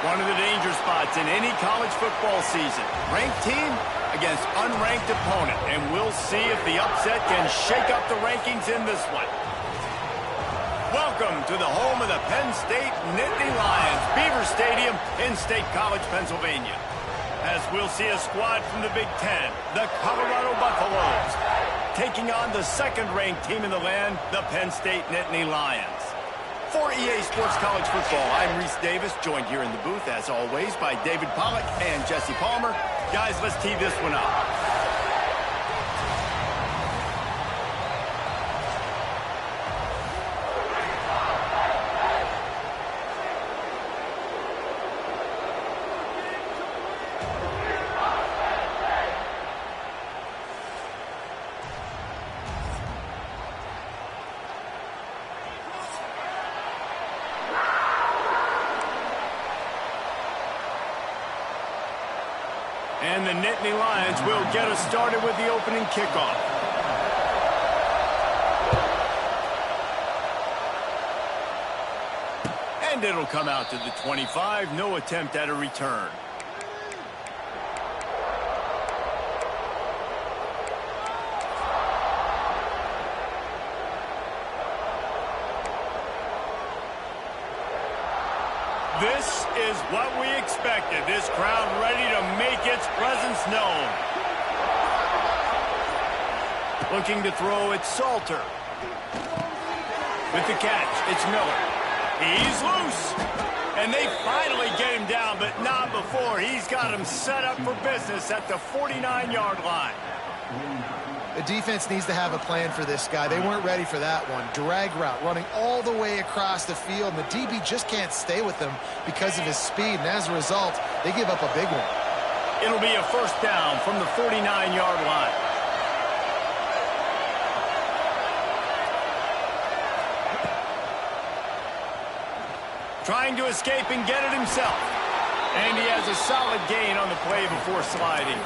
One of the danger spots in any college football season. Ranked team against unranked opponent. And we'll see if the upset can shake up the rankings in this one. Welcome to the home of the Penn State Nittany Lions, Beaver Stadium in State College, Pennsylvania. As we'll see a squad from the Big Ten, the Colorado Buffaloes, taking on the second-ranked team in the land, the Penn State Nittany Lions. For EA Sports College Football, I'm Reese Davis, joined here in the booth, as always, by David Pollack and Jesse Palmer. Guys, let's tee this one up. And the Nittany Lions will get us started with the opening kickoff. And it'll come out to the 25. No attempt at a return. This is what we expected. This crowd ready to make its presence known. Looking to throw, it's Salter. With the catch, it's Miller. He's loose. And they finally get him down, but not before. He's got him set up for business at the 49-yard line. The defense needs to have a plan for this guy. They weren't ready for that one. Drag route, running all the way across the field, and the DB just can't stay with him because of his speed, and as a result, they give up a big one. It'll be a first down from the 49-yard line. Trying to escape and get it himself. And he has a solid gain on the play before sliding.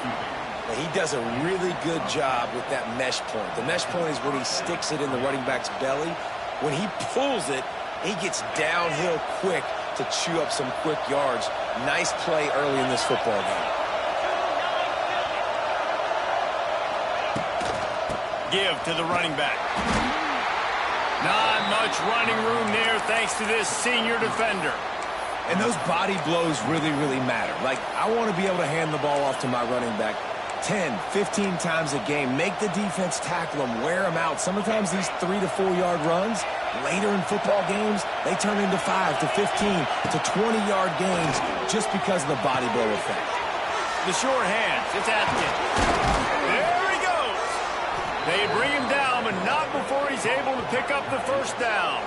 He does a really good job with that mesh point. The mesh point is when he sticks it in the running back's belly. When he pulls it, he gets downhill quick to chew up some quick yards. Nice play early in this football game. Give to the running back. Not much running room there thanks to this senior defender. And those body blows really, really matter. Like, I want to be able to hand the ball off to my running back 10, 15 times a game. Make the defense tackle them, wear them out. Sometimes these 3 to 4 yard runs, later in football games, they turn into 5 to 15 to 20-yard gains just because of the body blow effect. The short hands, it's Atkins. There he goes. They bring him down, but not before he's able to pick up the first down.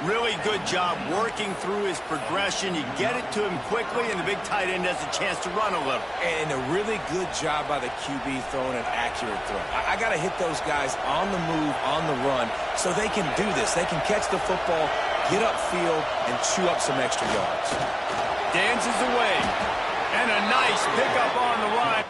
Really good job working through his progression. You get it to him quickly, and the big tight end has a chance to run a little. And a really good job by the QB throwing an accurate throw. I got to hit those guys on the move, on the run, so they can do this. They can catch the football, get upfield, and chew up some extra yards. Dances away. And a nice pickup on the line.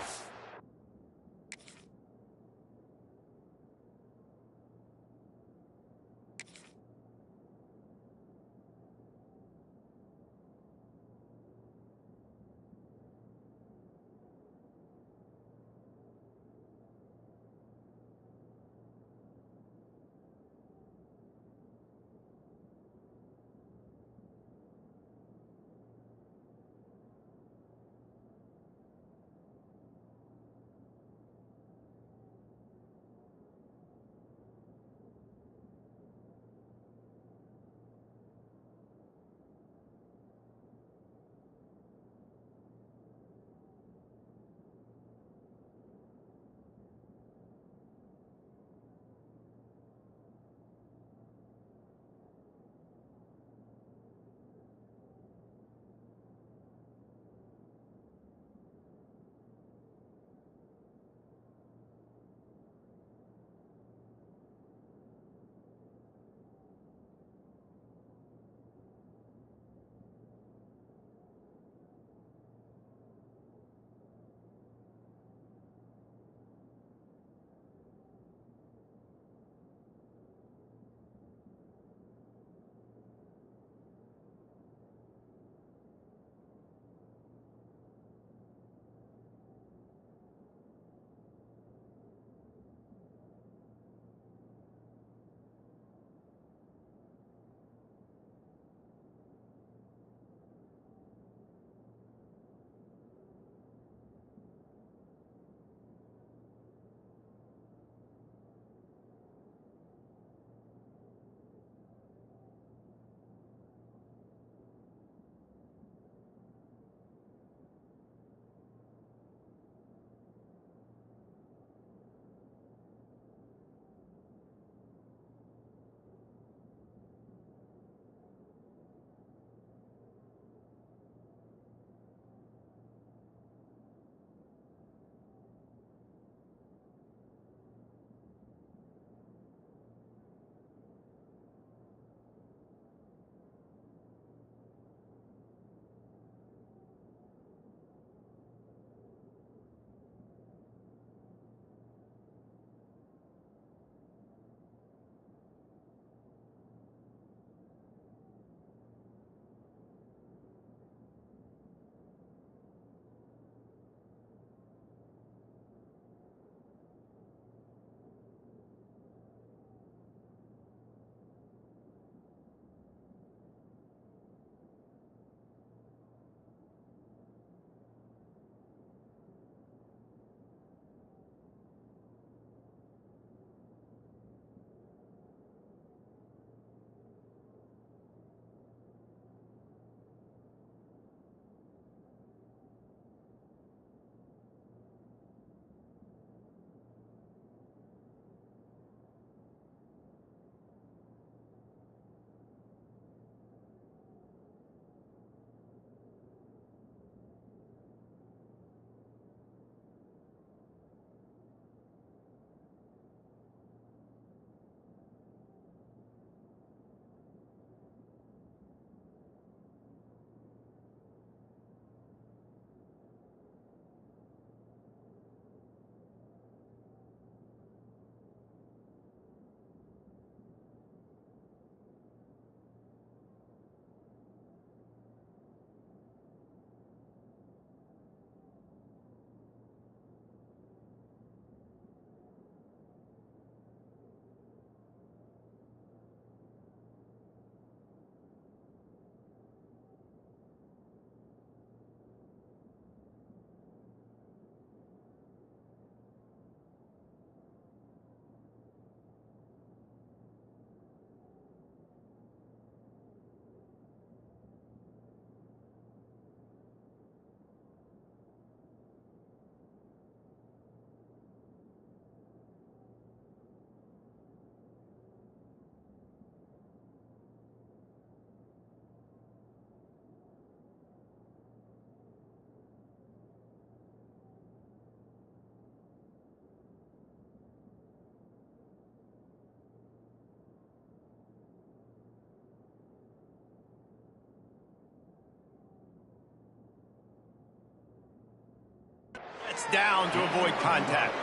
backs down to avoid contact.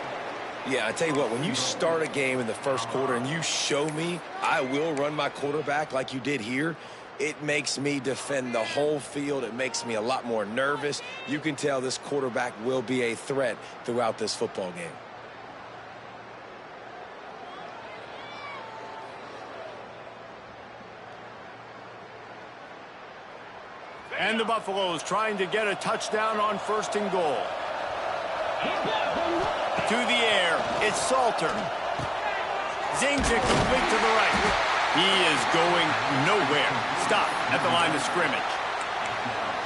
Yeah, I tell you what, when you start a game in the first quarter and you show me I will run my quarterback like you did here, it makes me defend the whole field. It makes me a lot more nervous. You can tell this quarterback will be a threat throughout this football game. And the Buffaloes trying to get a touchdown on 1st and goal. To the air, it's Salter. Zings it complete to the right. He is going nowhere. Stop at the line of scrimmage.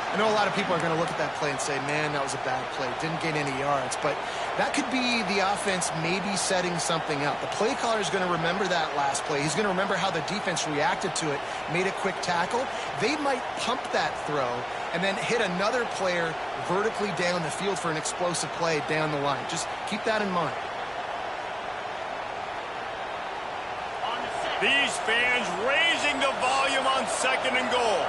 I know a lot of people are going to look at that play and say, man, that was a bad play. Didn't gain any yards. But that could be the offense maybe setting something up. The play caller is going to remember that last play. He's going to remember how the defense reacted to it, made a quick tackle. They might pump that throw and then hit another player vertically down the field for an explosive play down the line. Just keep that in mind. These fans raising the volume on 2nd and goal.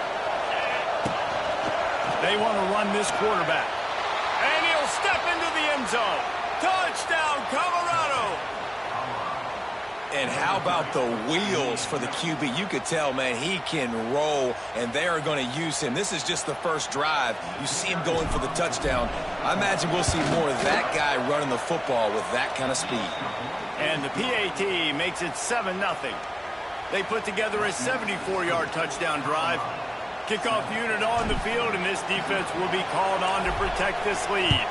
They want to run this quarterback. And he'll step into the end zone. Touchdown, Colorado! And how about the wheels for the QB? You could tell, man, he can roll, and they are going to use him. This is just the first drive. You see him going for the touchdown. I imagine we'll see more of that guy running the football with that kind of speed. And the PAT makes it 7-0. They put together a 74-yard touchdown drive. Kickoff unit on the field, and this defense will be called on to protect this lead.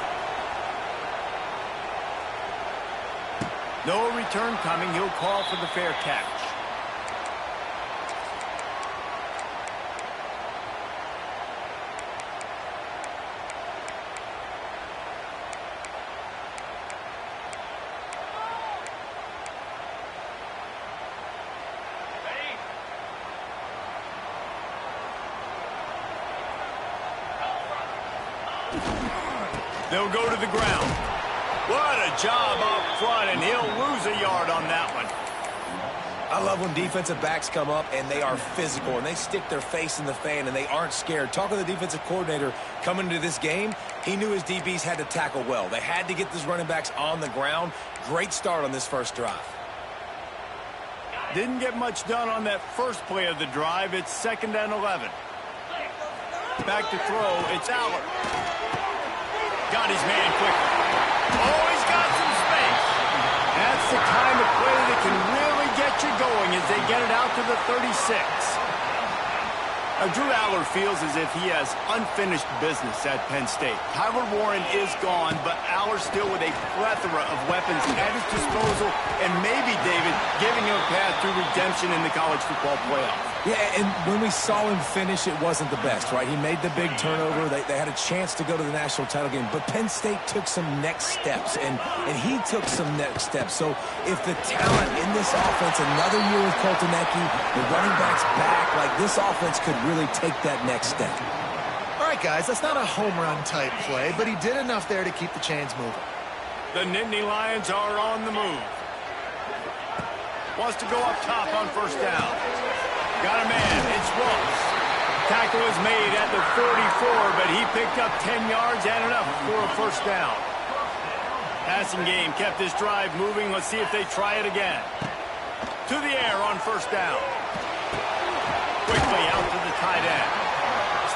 No return coming. He'll call for the fair catch. They'll go to the ground. What a job up front, and he'll lose a yard on that one. I love when defensive backs come up and they are physical and they stick their face in the fan and they aren't scared. Talking to the defensive coordinator coming into this game, he knew his DBs had to tackle well. They had to get these running backs on the ground. Great start on this first drive. Didn't get much done on that first play of the drive. It's 2nd and 11. Back to throw. It's Aller. Got his man quickly. Oh, he's got some space. That's the kind of play that can really get you going as they get it out to the 36. Drew Aller feels as if he has unfinished business at Penn State. Tyler Warren is gone, but Aller still with a plethora of weapons at his disposal, and maybe, David, giving him a path to redemption in the college football playoff. Yeah, and when we saw him finish, it wasn't the best, right? He made the big turnover. They had a chance to go to the national title game, but Penn State took some next steps, and he took some next steps. So if the talent in this offense, another year with Koltanecki, the running backs back, like this offense could really take that next step. All right, guys, that's not a home run type play, but he did enough there to keep the chains moving. The Nittany Lions are on the move. Wants to go up top on 1st down. Got a man. It's Ross. Tackle was made at the 44, but he picked up 10 yards and enough for a 1st down. Passing game kept this drive moving. Let's see if they try it again. To the air on 1st down. Quickly out to the tight end.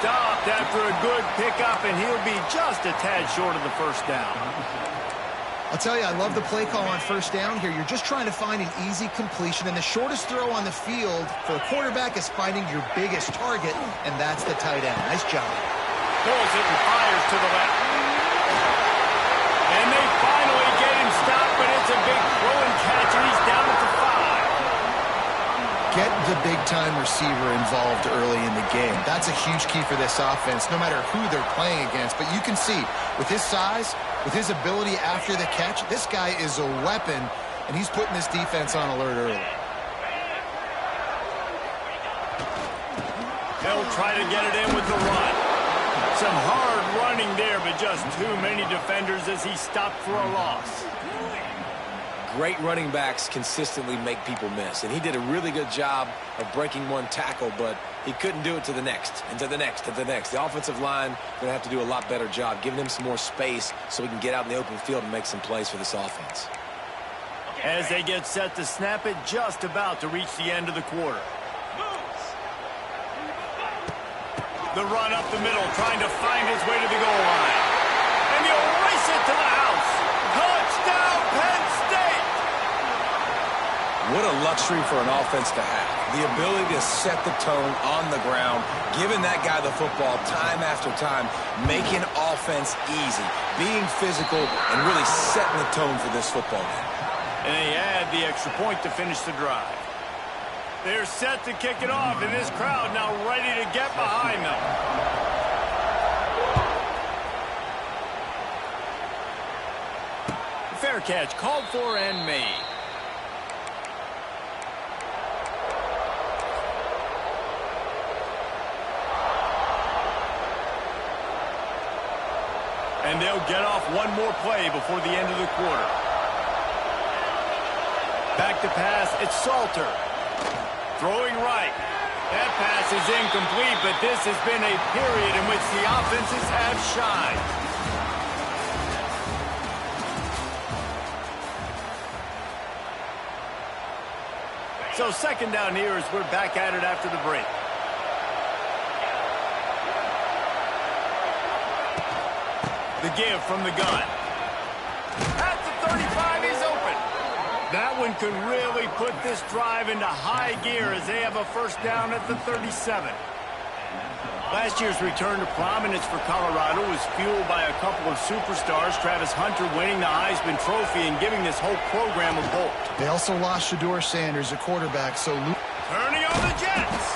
Stopped after a good pickup, and he'll be just a tad short of the 1st down. I'll tell you, I love the play call on 1st down here. You're just trying to find an easy completion, and the shortest throw on the field for a quarterback is finding your biggest target, and that's the tight end. Nice job. Pulls it and fires to the left. And they finally get him stopped, but it's a big throw and catch, and he's down at the 5. Get the big-time receiver involved early in the game. That's a huge key for this offense, no matter who they're playing against. But you can see, with his size, with his ability after the catch, this guy is a weapon, and he's putting this defense on alert early. They'll try to get it in with the run. Some hard running there, but just too many defenders as he stopped for a loss. Great running backs consistently make people miss, and he did a really good job of breaking one tackle, but he couldn't do it to the next, and to the next, and to the next. The offensive line going to have to do a lot better job, giving him some more space so he can get out in the open field and make some plays for this offense. As they get set to snap it, just about to reach the end of the quarter. The run up the middle, trying to find his way to the goal line. And he'll race it to the house. Touchdown, Penn State! What a luxury for an offense to have. The ability to set the tone on the ground, giving that guy the football time after time, making offense easy, being physical, and really setting the tone for this football game. And they add the extra point to finish the drive. They're set to kick it off, and this crowd now ready to get behind them. Fair catch, called for and made. And they'll get off one more play before the end of the quarter. Back to pass, it's Salter. Throwing right. That pass is incomplete, but this has been a period in which the offenses have shined. So second down here as we're back at it after the break. The give from the gun. At the 35, he's open. That one could really put this drive into high gear as they have a first down at the 37. Last year's return to prominence for Colorado was fueled by a couple of superstars, Travis Hunter winning the Heisman Trophy and giving this whole program a bolt. They also lost Shedeur Sanders, a quarterback, so... Turning on the Jets.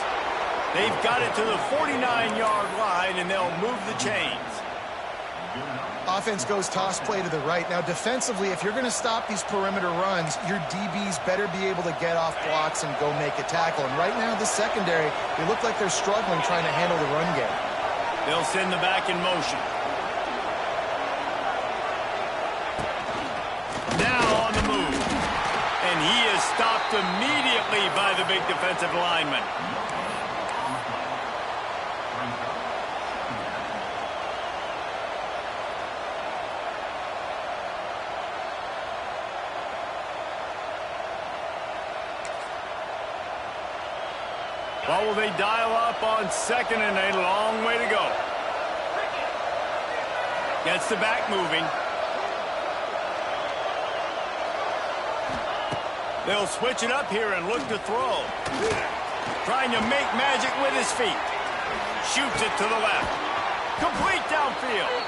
They've got it to the 49-yard line, and they'll move the chains. Offense goes toss play to the right. Now, defensively, if you're going to stop these perimeter runs, your DBs better be able to get off blocks and go make a tackle. And right now, the secondary, they look like they're struggling trying to handle the run game. They'll send the back in motion. Now on the move. And he is stopped immediately by the big defensive lineman. What will they dial up on second and a long way to go? Gets the back moving. They'll switch it up here and look to throw. Trying to make magic with his feet. Shoots it to the left. Complete downfield.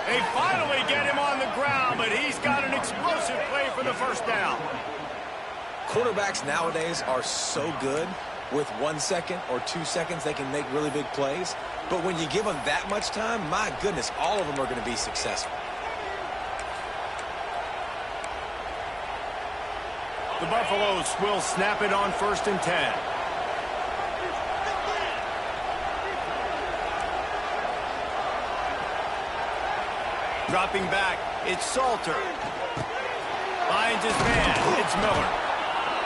They finally get him on the ground, but he's got an explosive play for the first down. Quarterbacks nowadays are so good. With 1 second or 2 seconds, they can make really big plays. But when you give them that much time, my goodness, all of them are going to be successful. The Buffaloes will snap it on 1st and 10. Dropping back, it's Salter. Finds his man, it's Miller.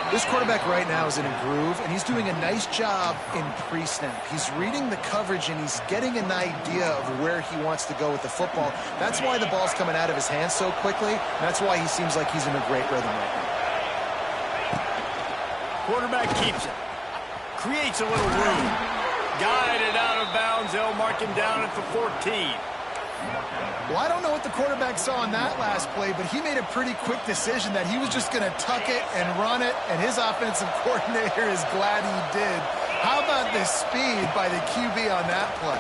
This quarterback right now is in a groove, and he's doing a nice job in pre-snap. He's reading the coverage, and he's getting an idea of where he wants to go with the football. That's why the ball's coming out of his hands so quickly, and that's why he seems like he's in a great rhythm right now. Quarterback keeps it. Creates a little room. Guided out of bounds. They'll mark him down at the 14. Well, I don't know what the quarterback saw on that last play, but he made a pretty quick decision that he was just going to tuck it and run it, and his offensive coordinator is glad he did. How about the speed by the QB on that play?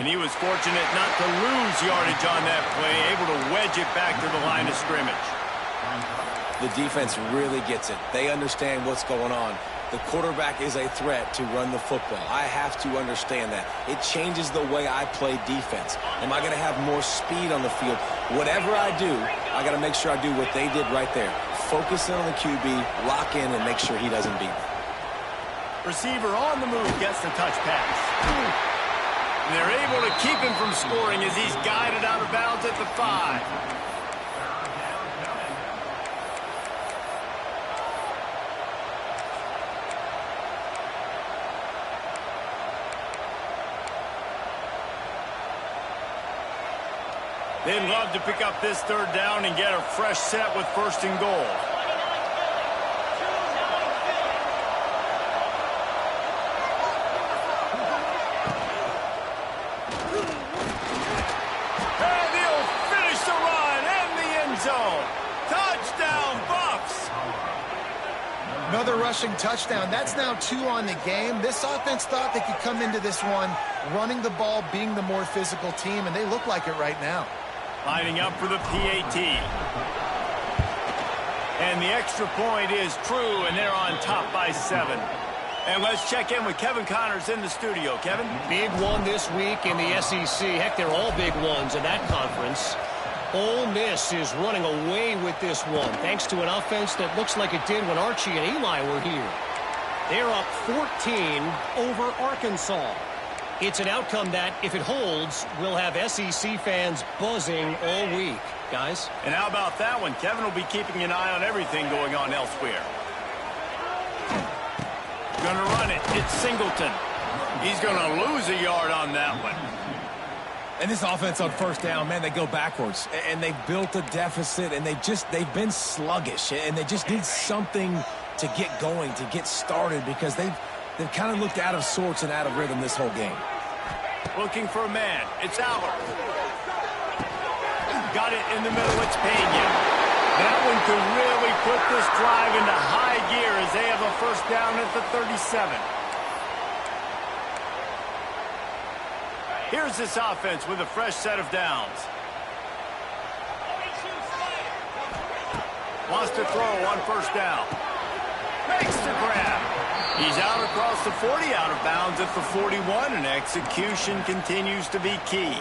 And he was fortunate not to lose yardage on that play, able to wedge it back to the line of scrimmage. The defense really gets it. They understand what's going on. The quarterback is a threat to run the football. I have to understand that. It changes the way I play defense. Am I going to have more speed on the field? Whatever I do, I got to make sure I do what they did right there. Focus in on the QB, lock in, and make sure he doesn't beat me. Receiver on the move gets the touch pass. And they're able to keep him from scoring as he's guided out of bounds at the 5. They'd love to pick up this third down and get a fresh set with first and goal. And he'll finish the run in the end zone. Touchdown, Buffs! Another rushing touchdown. That's now 2 on the game. This offense thought they could come into this one running the ball, being the more physical team, and they look like it right now. Lining up for the PAT. And the extra point is true, and they're on top by 7. And let's check in with Kevin Connors in the studio. Kevin? Big one this week in the SEC. Heck, they're all big ones in that conference. Ole Miss is running away with this one, thanks to an offense that looks like it did when Archie and Eli were here. They're up 14 over Arkansas. It's an outcome that, if it holds, will have SEC fans buzzing all week. Guys? And how about that one? Kevin will be keeping an eye on everything going on elsewhere. Gonna run it. It's Singleton. He's gonna lose a yard on that one. And this offense on first down, man, they go backwards. And they've built a deficit, and they've been sluggish. And they just need something to get going, to get started, because they've kind of looked out of sorts and out of rhythm this whole game. Looking for a man. It's Aller. Got it in the middle. It's Pena. That one could really put this drive into high gear as they have a first down at the 37. Here's this offense with a fresh set of downs. Wants to throw on first down. Makes the grab. He's out across the 40, out of bounds at the 41, and execution continues to be key.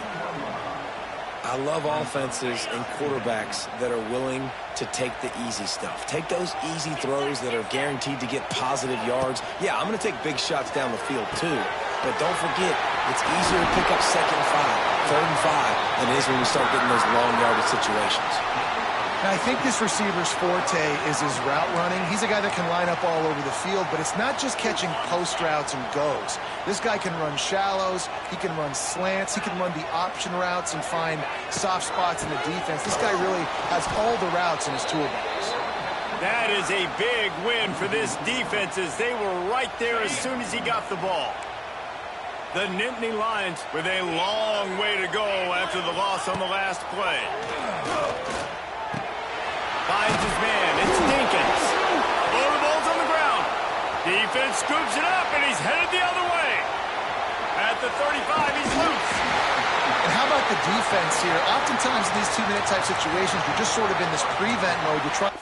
I love offenses and quarterbacks that are willing to take the easy stuff. Take those easy throws that are guaranteed to get positive yards. Yeah, I'm going to take big shots down the field too. But don't forget, it's easier to pick up 2nd and 5, 3rd and 5 than it is when you start getting those long yardage situations. Now, I think this receiver's forte is his route running. He's a guy that can line up all over the field, but it's not just catching post routes and goes. This guy can run shallows, he can run slants, he can run the option routes and find soft spots in the defense. This guy really has all the routes in his toolbox. That is a big win for this defense as they were right there as soon as he got the ball. The Nittany Lions with a long way to go after the loss on the last play. Finds his man. It's Dinkins. Oh, the ball's on the ground. Defense scoops it up, and he's headed the other way. At the 35, he's loose. And how about the defense here? Oftentimes in these 2-minute type situations, you're just sort of in this prevent mode. You're trying.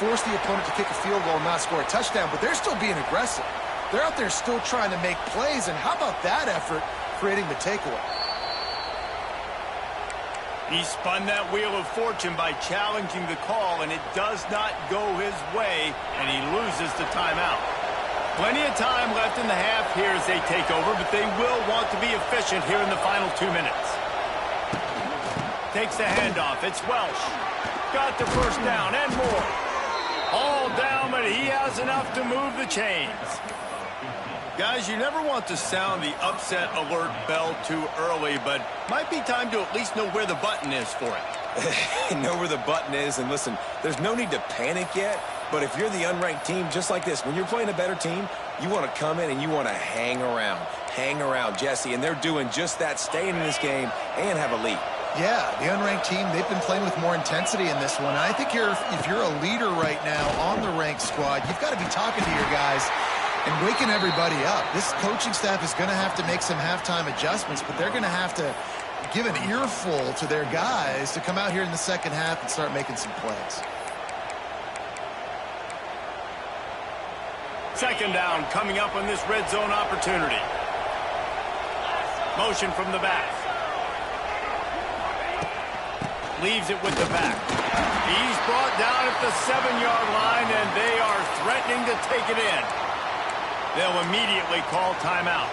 Force the opponent to kick a field goal and not score a touchdown, but they're still being aggressive. They're out there still trying to make plays, and how about that effort creating the takeaway? He spun that wheel of fortune by challenging the call, and it does not go his way, and he loses the timeout. Plenty of time left in the half here as they take over, but they will want to be efficient here in the final 2 minutes. Takes the handoff. It's Welsh. Got the first down and more. All down, but he has enough to move the chains. Guys, you never want to sound the upset alert bell too early, but might be time to at least know where the button is for it. Know where the button is, and listen, there's no need to panic yet, but if you're the unranked team, just like this, when you're playing a better team, you want to come in and you want to hang around, Jesse, and they're doing just that, staying in this game and have a lead. Yeah, the unranked team, they've been playing with more intensity in this one. And I think if you're a leader right now on the ranked squad, you've got to be talking to your guys and waking everybody up. This coaching staff is going to have to make some halftime adjustments, but they're going to have to give an earful to their guys to come out here in the second half and start making some plays. Second down coming up on this red zone opportunity. Motion from the back. Leaves it with the back. He's brought down at the 7-yard line, and they are threatening to take it in. They'll immediately call timeout.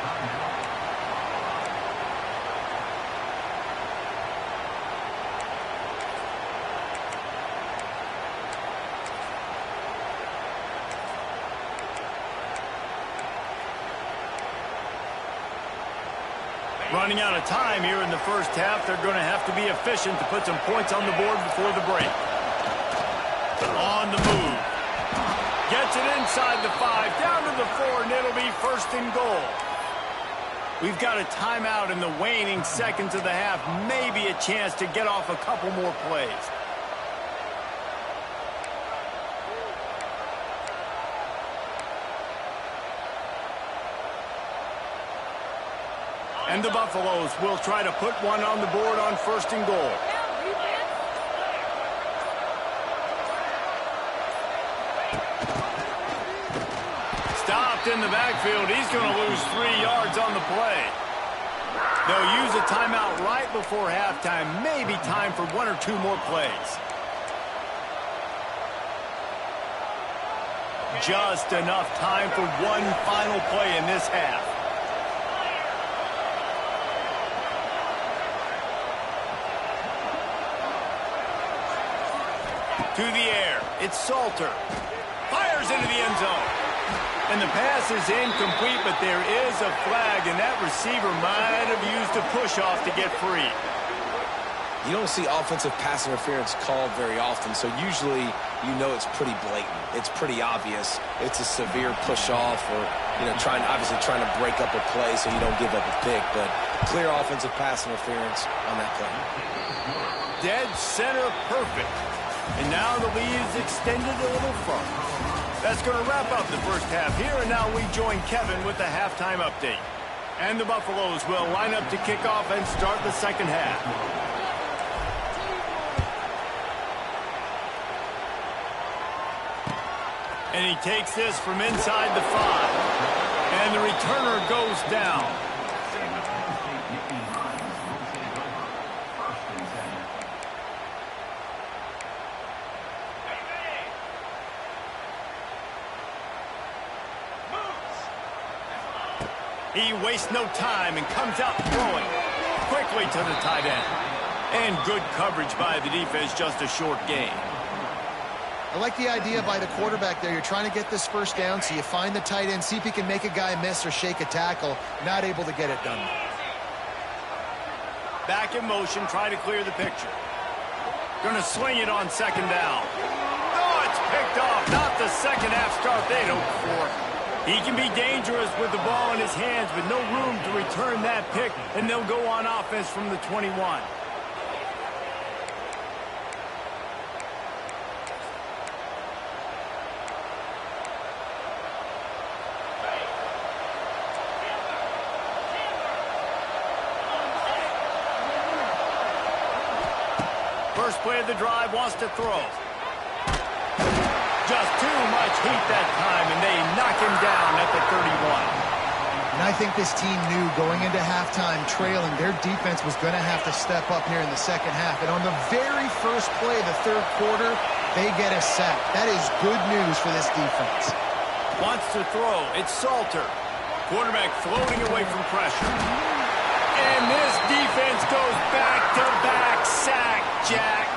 Running out of time here in the first half. They're going to have to be efficient to put some points on the board before the break. On the move. Gets it inside the 5, down to the 4, and it'll be first and goal. We've got a timeout in the waning seconds of the half. Maybe a chance to get off a couple more plays. And the Buffaloes will try to put one on the board on first and goal. Stopped in the backfield. He's going to lose 3 yards on the play. They'll use a timeout right before halftime. Maybe time for 1 or 2 more plays. Just enough time for one final play in this half. To the air. It's Salter. Fires into the end zone. And the pass is incomplete, but there is a flag, and that receiver might have used a push-off to get free. You don't see offensive pass interference called very often, so usually you know it's pretty blatant. It's pretty obvious. It's a severe push-off or, obviously trying to break up a play so you don't give up a pick, but clear offensive pass interference on that play. Dead center perfect. And now the lead is extended a little further. That's going to wrap up the first half here, and now we join Kevin with the halftime update. And the Buffaloes will line up to kick off and start the second half. And he takes this from inside the 5. And the returner goes down. He wastes no time and comes out throwing quickly to the tight end. And good coverage by the defense, just a short gain. I like the idea by the quarterback there. You're trying to get this first down, so you find the tight end, see if he can make a guy miss or shake a tackle. Not able to get it done. Back in motion, try to clear the picture. Going to swing it on second down. Oh, it's picked off. Not the second half start they'd hoped for. He can be dangerous with the ball in his hands, but no room to return that pick, and they'll go on offense from the 21. First play of the drive, wants to throw. Just too much heat that time, and they knock him down at the 31. And I think this team knew going into halftime trailing, their defense was going to have to step up here in the second half. And on the very first play of the third quarter, they get a sack. That is good news for this defense. Wants to throw. It's Salter. Quarterback floating away from pressure. And this defense goes back-to-back sack, Jack.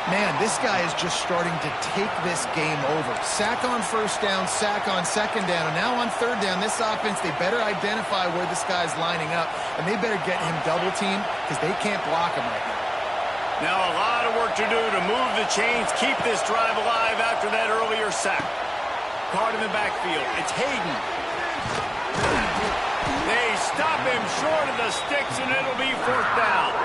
Man, this guy is just starting to take this game over. Sack on first down, sack on second down, and now on third down, this offense, they better identify where this guy's lining up, and they better get him double-teamed because they can't block him right now. Now a lot of work to do to move the chains, keep this drive alive after that earlier sack. Caught in the backfield. It's Hayden. They stop him short of the sticks, and it'll be fourth down.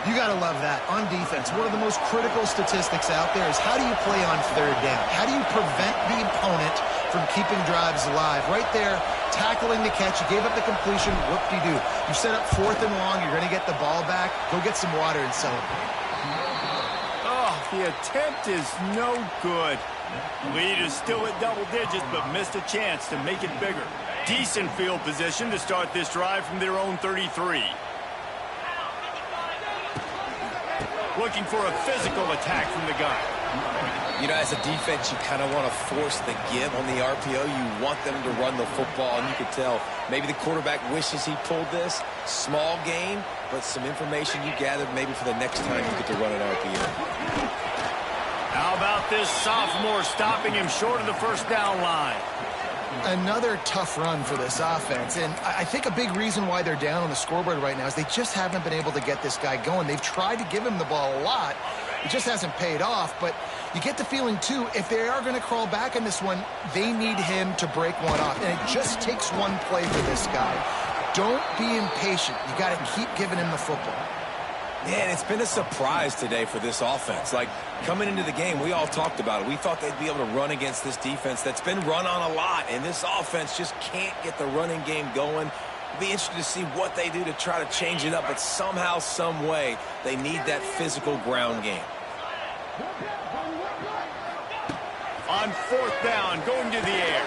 You got to love that. On defense, one of the most critical statistics out there is how do you play on third down? How do you prevent the opponent from keeping drives alive? Right there, tackling the catch. You gave up the completion. Whoop-de-doo. You set up fourth and long. You're going to get the ball back. Go get some water and celebrate. Oh, the attempt is no good. Lead is still at double digits, but missed a chance to make it bigger. Decent field position to start this drive from their own 33. Looking for a physical attack from the gun. As a defense, you kind of want to force the give on the RPO. You want them to run the football, and you can tell maybe the quarterback wishes he pulled this. Small gain, but some information you gathered maybe for the next time you get to run an RPO. How about this sophomore stopping him short of the first down line? Another tough run for this offense, and I think a big reason why they're down on the scoreboard right now is they just haven't been able to get this guy going. They've tried to give him the ball a lot. It just hasn't paid off, but you get the feeling, too, if they are going to crawl back in this one, they need him to break one off, and it just takes one play for this guy. Don't be impatient. You got to keep giving him the football. Yeah, and it's been a surprise today for this offense. Like, coming into the game, we all talked about it. We thought they'd be able to run against this defense that's been run on a lot, and this offense just can't get the running game going. It'll be interesting to see what they do to try to change it up, but somehow, some way, they need that physical ground game. On 4th down, going to the air.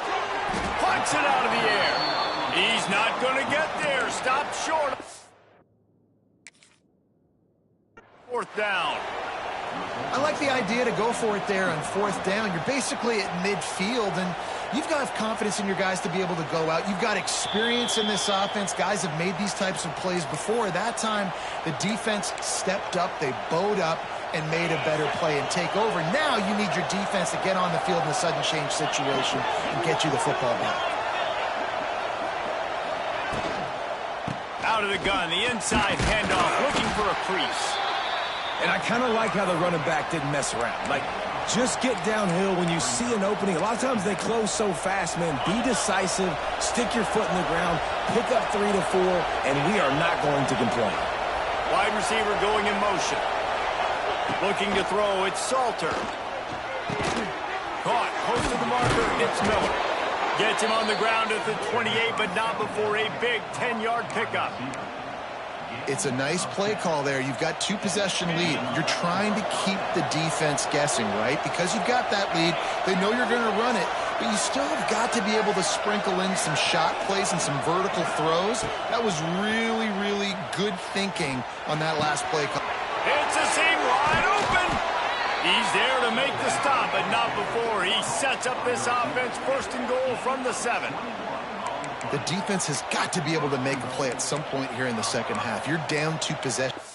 Punts it out of the air. He's not going to get there. Stop short. 4th down. I like the idea to go for it there on 4th down. You're basically at midfield, and you've got confidence in your guys to be able to go out. You've got experience in this offense. Guys have made these types of plays before. That time, the defense stepped up. They bowed up and made a better play and take over. Now you need your defense to get on the field in a sudden change situation and get you the football back. Out of the gun, the inside handoff, looking for a crease. And I kind of like how the running back didn't mess around. Like, just get downhill when you see an opening. A lot of times they close so fast, man. Be decisive, stick your foot in the ground, pick up 3 to 4, and we are not going to complain. Wide receiver going in motion. Looking to throw, it's Salter. Caught, close to the marker, it's Miller. Gets him on the ground at the 28, but not before a big 10-yard pickup. It's a nice play call there. You've got 2-possession lead. You're trying to keep the defense guessing, right? Because you've got that lead, they know you're going to run it, but you still have got to be able to sprinkle in some shot plays and some vertical throws. That was really, really good thinking on that last play call. It's a seam wide open. He's there to make the stop, but not before he sets up this offense 1st and goal from the 7. The defense has got to be able to make a play at some point here in the second half. You're down 2 possessions.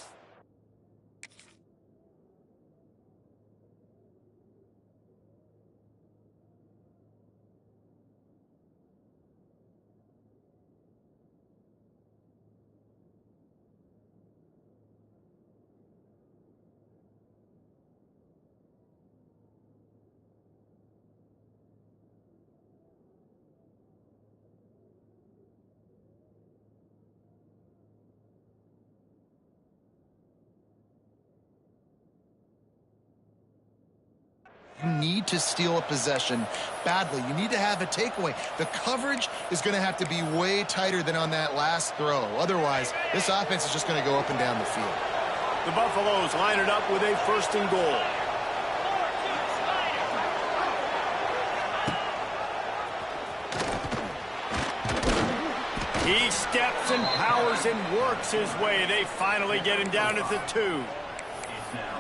You need to steal a possession badly. You need to have a takeaway. The coverage is going to have to be way tighter than on that last throw. Otherwise, this offense is just going to go up and down the field. The Buffaloes line it up with a 1st and goal. He steps and powers and works his way. They finally get him down at the 2.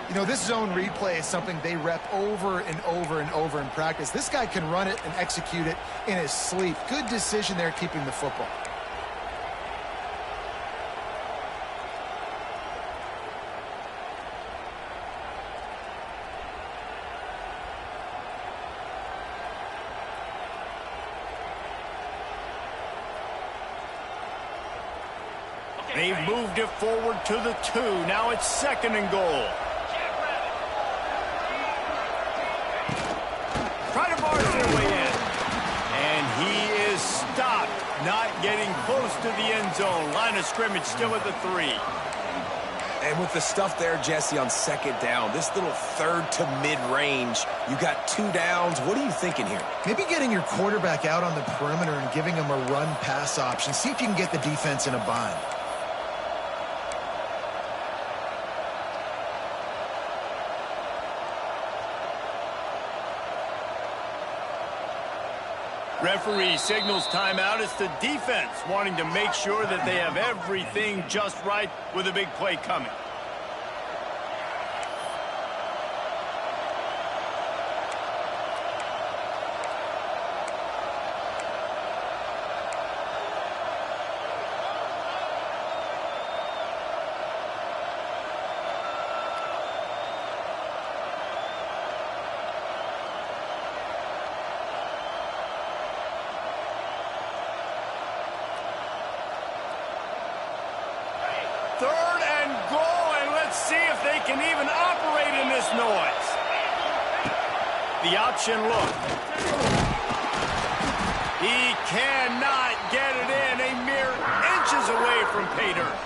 You know, this zone replay is something they rep over and over and over in practice. This guy can run it and execute it in his sleep. Good decision there keeping the football. They've moved it forward to the 2. Now it's 2nd and goal. Try to barge their way in. And he is stopped, not getting close to the end zone. Line of scrimmage still at the 3. And with the stuff there, Jesse, on 2nd down, this little 3rd to mid-range, you got 2 downs. What are you thinking here? Maybe getting your quarterback out on the perimeter and giving him a run-pass option. See if you can get the defense in a bind. Referee signals timeout. It's the defense wanting to make sure that they have everything just right with a big play coming. can even operate in this noise. The option look. He cannot get it in. A mere inches away from pay dirt.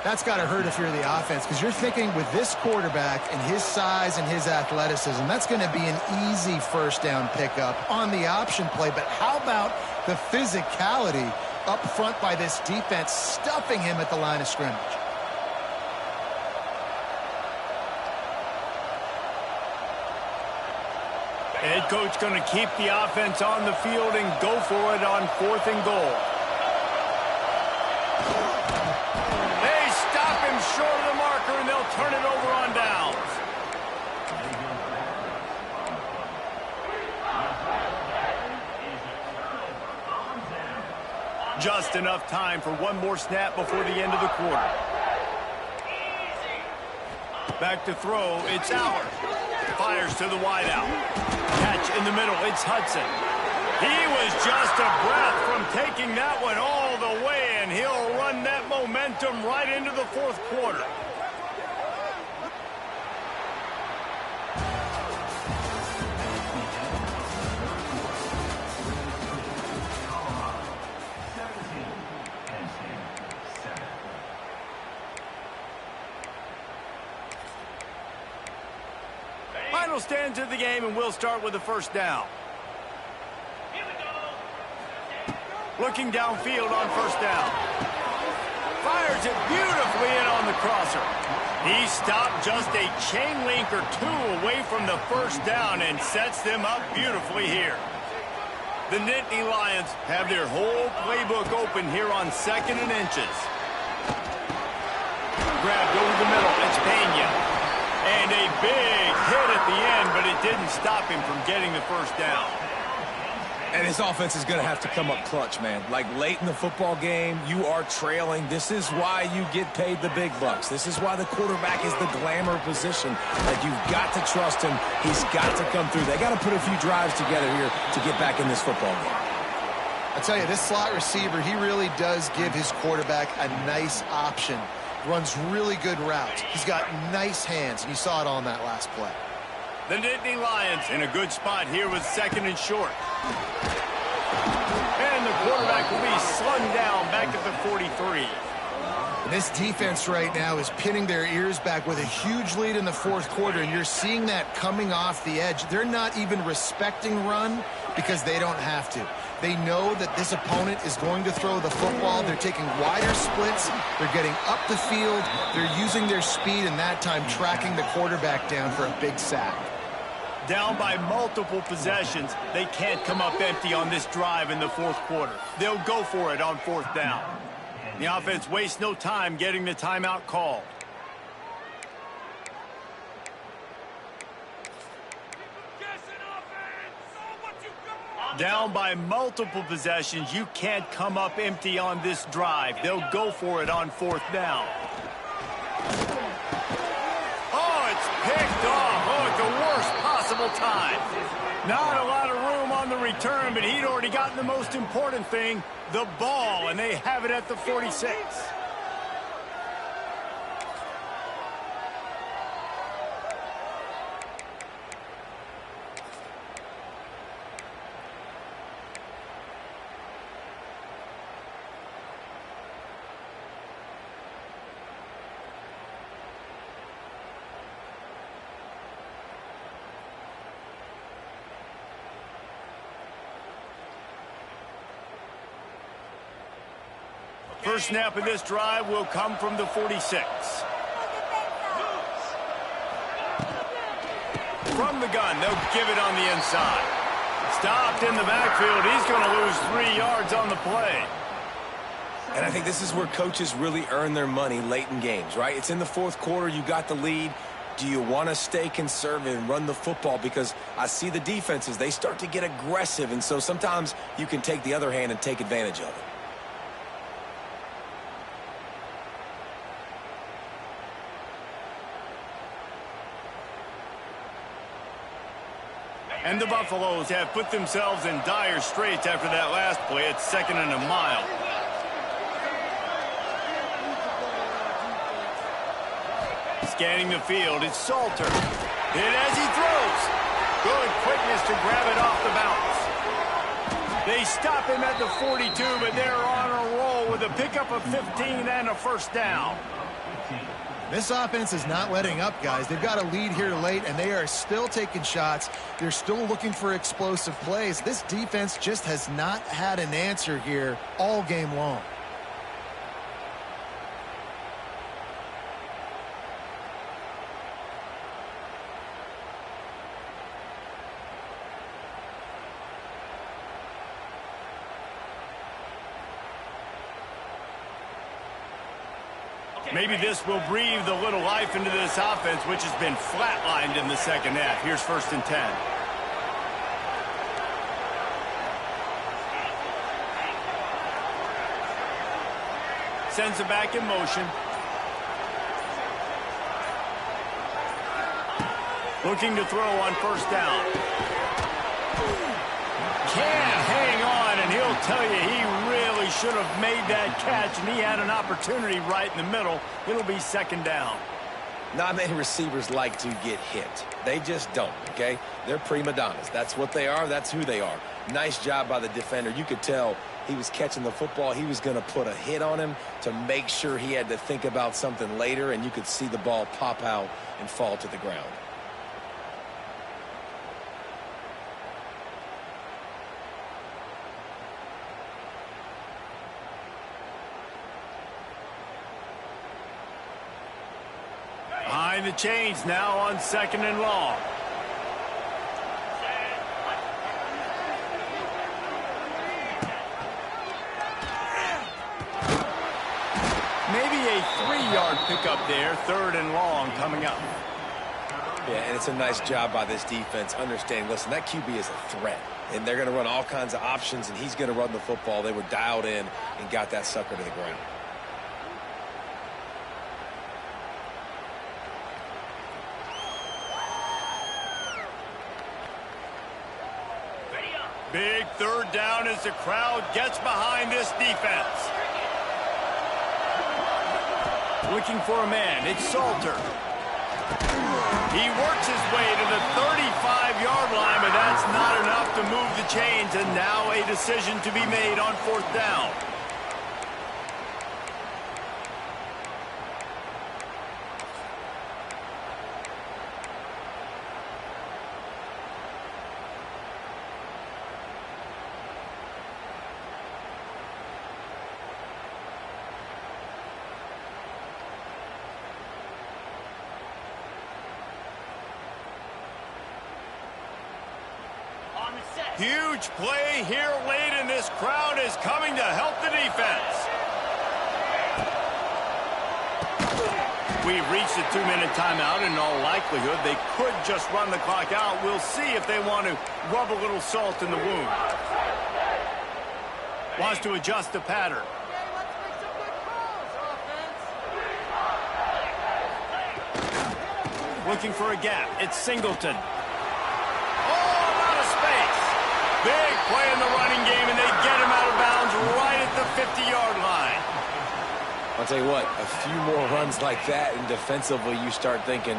That's got to hurt if you're the offense, because you're thinking with this quarterback and his size and his athleticism, that's going to be an easy first down pickup on the option play. But how about the physicality up front by this defense, stuffing him at the line of scrimmage? Head coach going to keep the offense on the field and go for it on 4th and goal. They stop him short of the marker, and they'll turn it over on downs. Just enough time for one more snap before the end of the quarter. Back to throw, it's Allard. Fires to the wideout. Catch in the middle, it's Hudson. He was just a breath from taking that one all the way, and he'll run that momentum right into the 4th quarter. Final stands of the game, and we'll start with the first down. Looking downfield on first down. Fires it beautifully in on the crosser. He stopped just a chain link or two away from the first down and sets them up beautifully here. The Nittany Lions have their whole playbook open here on 2nd and inches. Grabbed over the middle, it's Pena. And a big hit at the end, but it didn't stop him from getting the first down. And his offense is going to have to come up clutch, man. Like late in the football game, you are trailing. This is why you get paid the big bucks. This is why the quarterback is the glamour position. Like, you've got to trust him. He's got to come through. They got to put a few drives together here to get back in this football game. I tell you, this slot receiver, he really does give his quarterback a nice option. Runs really good routes. He's got nice hands, and you saw it on that last play. The Nittany Lions in a good spot here with 2nd and short. And the quarterback will be slung down back at the 43. And this defense right now is pinning their ears back with a huge lead in the 4th quarter, and you're seeing that coming off the edge. They're not even respecting run because they don't have to. They know that this opponent is going to throw the football. They're taking wider splits. They're getting up the field. They're using their speed, and that time tracking the quarterback down for a big sack. Down by multiple possessions, they can't come up empty on this drive in the 4th quarter. They'll go for it on 4th down. The offense wastes no time getting the timeout called. Down by multiple possessions, you can't come up empty on this drive. They'll go for it on 4th down. Oh, it's picked off. Oh, at the worst possible time. Not a lot of room on the return, but he'd already gotten the most important thing, the ball, and they have it at the 46. First snap of this drive will come from the 46. From the gun, they'll give it on the inside. Stopped in the backfield. He's going to lose 3 yards on the play. And I think this is where coaches really earn their money late in games, right? It's in the 4th quarter. You got the lead. Do you want to stay conservative and run the football? Because I see the defenses, they start to get aggressive. And so sometimes you can take the other hand and take advantage of it. And the Buffaloes have put themselves in dire straits after that last play. It's 2nd and a mile. Scanning the field, it's Salter. Hit as he throws. Good quickness to grab it off the bounce. They stop him at the 42, but they're on a roll with a pickup of 15 and a first down. This offense is not letting up, guys. They've got a lead here late, and they are still taking shots. They're still looking for explosive plays. This defense just has not had an answer here all game long. Maybe this will breathe a little life into this offense, which has been flatlined in the second half. Here's 1st and 10. Sends it back in motion. Looking to throw on 1st down. Can't hang on, and he'll tell you he really should have made that catch, and he had an opportunity right in the middle. It'll be 2nd down. Not many receivers like to get hit. They just don't, okay? They're prima donnas. That's what they are. That's who they are. Nice job by the defender. You could tell he was catching the football. He was going to put a hit on him to make sure he had to think about something later, and you could see the ball pop out and fall to the ground. Behind the chains now on 2nd and long. Maybe a 3-yard pickup there. 3rd and long coming up. Yeah, and it's a nice job by this defense understanding, listen, that QB is a threat, and they're going to run all kinds of options, and he's going to run the football. They were dialed in and got that sucker to the ground. Big 3rd down as the crowd gets behind this defense. Looking for a man, it's Salter. He works his way to the 35-yard line, but that's not enough to move the chains, and now a decision to be made on 4th down. Huge play here late, and this crowd is coming to help the defense. We've reached a 2-minute timeout. In all likelihood, they could just run the clock out. We'll see if they want to rub a little salt in the wound. Wants to adjust the pattern. Looking for a gap. It's Singleton. Big play in the running game, and they get him out of bounds right at the 50-yard line. I'll tell you what, a few more runs like that, and defensively you start thinking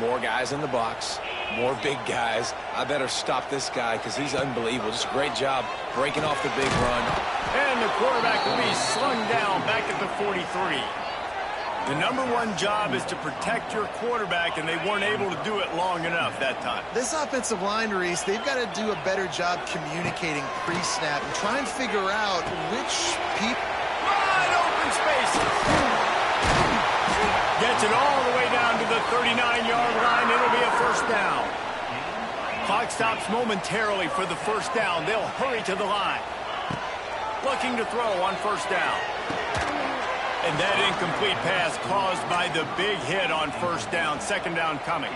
more guys in the box, more big guys. I better stop this guy because he's unbelievable. Just a great job breaking off the big run. And the quarterback will be slung down back at the 43. The #1 job is to protect your quarterback, and they weren't able to do it long enough that time. This offensive line, Reese, they've got to do a better job communicating pre-snap and try and figure out which people... Wide open spaces. Gets it all the way down to the 39-yard line. It'll be a 1st down. Clock stops momentarily for the 1st down. They'll hurry to the line. Looking to throw on 1st down. And that incomplete pass caused by the big hit on 1st down. 2nd down coming.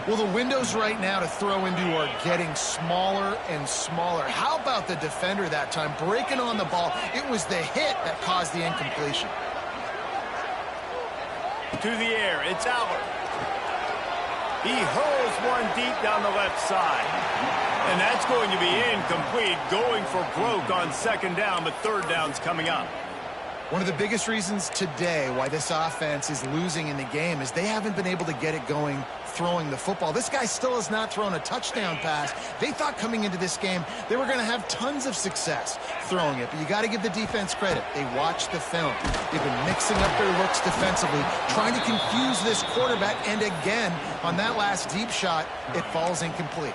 Well, the windows right now to throw into are getting smaller and smaller. How about the defender that time breaking on the ball? It was the hit that caused the incompletion. To the air, it's Albert. He hurls one deep down the left side. And that's going to be incomplete, going for broke on 2nd down, but 3rd down's coming up. One of the biggest reasons today why this offense is losing in the game is they haven't been able to get it going throwing the football. This guy still has not thrown a touchdown pass. They thought coming into this game they were going to have tons of success throwing it, but you got to give the defense credit. They watched the film. They've been mixing up their looks defensively, trying to confuse this quarterback, and again, on that last deep shot, it falls incomplete.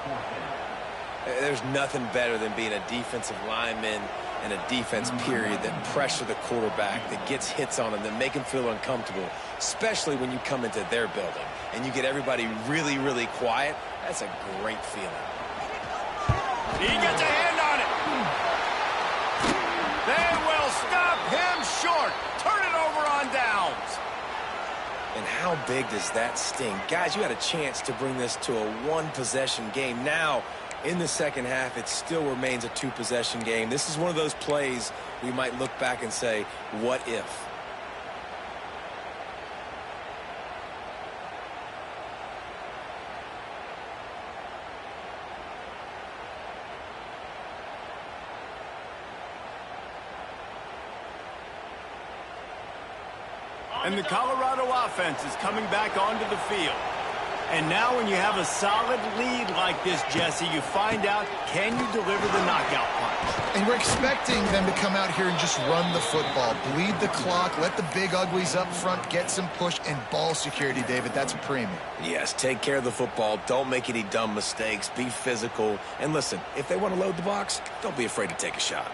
There's nothing better than being a defensive lineman and a defense period that pressure the quarterback, that gets hits on him, that make him feel uncomfortable, especially when you come into their building and you get everybody really, really quiet. That's a great feeling. He gets a hand on it. They will stop him short. Turn it over on downs. And how big does that sting? Guys, you had a chance to bring this to a one-possession game. Now, in the second half, it still remains a two-possession game. This is one of those plays we might look back and say, what if? And the Colorado offense is coming back onto the field. And now when you have a solid lead like this, Jesse, you find out, can you deliver the knockout punch? And we're expecting them to come out here and just run the football, bleed the clock, let the big uglies up front get some push and ball security, David. That's a premium. Yes, take care of the football. Don't make any dumb mistakes. Be physical. And listen, if they want to load the box, don't be afraid to take a shot.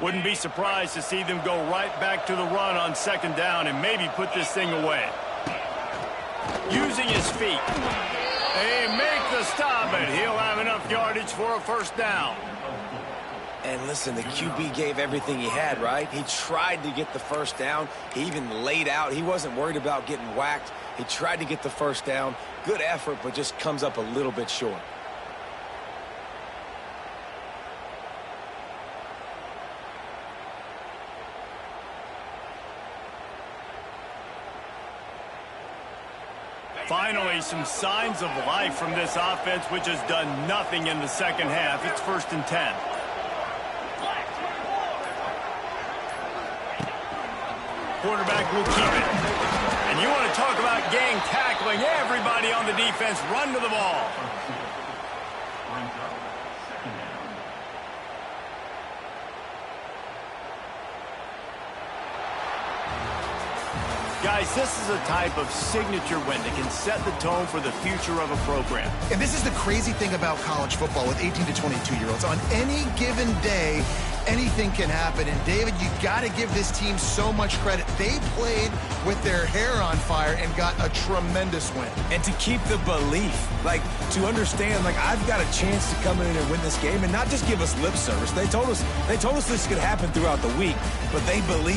Wouldn't be surprised to see them go right back to the run on second down and maybe put this thing away. Using his feet. They make the stop, and he'll have enough yardage for a first down. And listen, the QB gave everything he had, right? He tried to get the first down. He even laid out. He wasn't worried about getting whacked. He tried to get the first down. Good effort, but just comes up a little bit short. Finally, some signs of life from this offense, which has done nothing in the second half. It's 1st and 10. Quarterback will keep it. And you want to talk about gang tackling. Everybody on the defense run to the ball. Guys, this is a type of signature win that can set the tone for the future of a program. And this is the crazy thing about college football with 18 to 22-year-olds. On any given day, anything can happen. And, David, you got to give this team so much credit. They played with their hair on fire and got a tremendous win. And to keep the belief, like, to understand, like, I've got a chance to come in and win this game and not just give us lip service. They told us this could happen throughout the week, but they believe.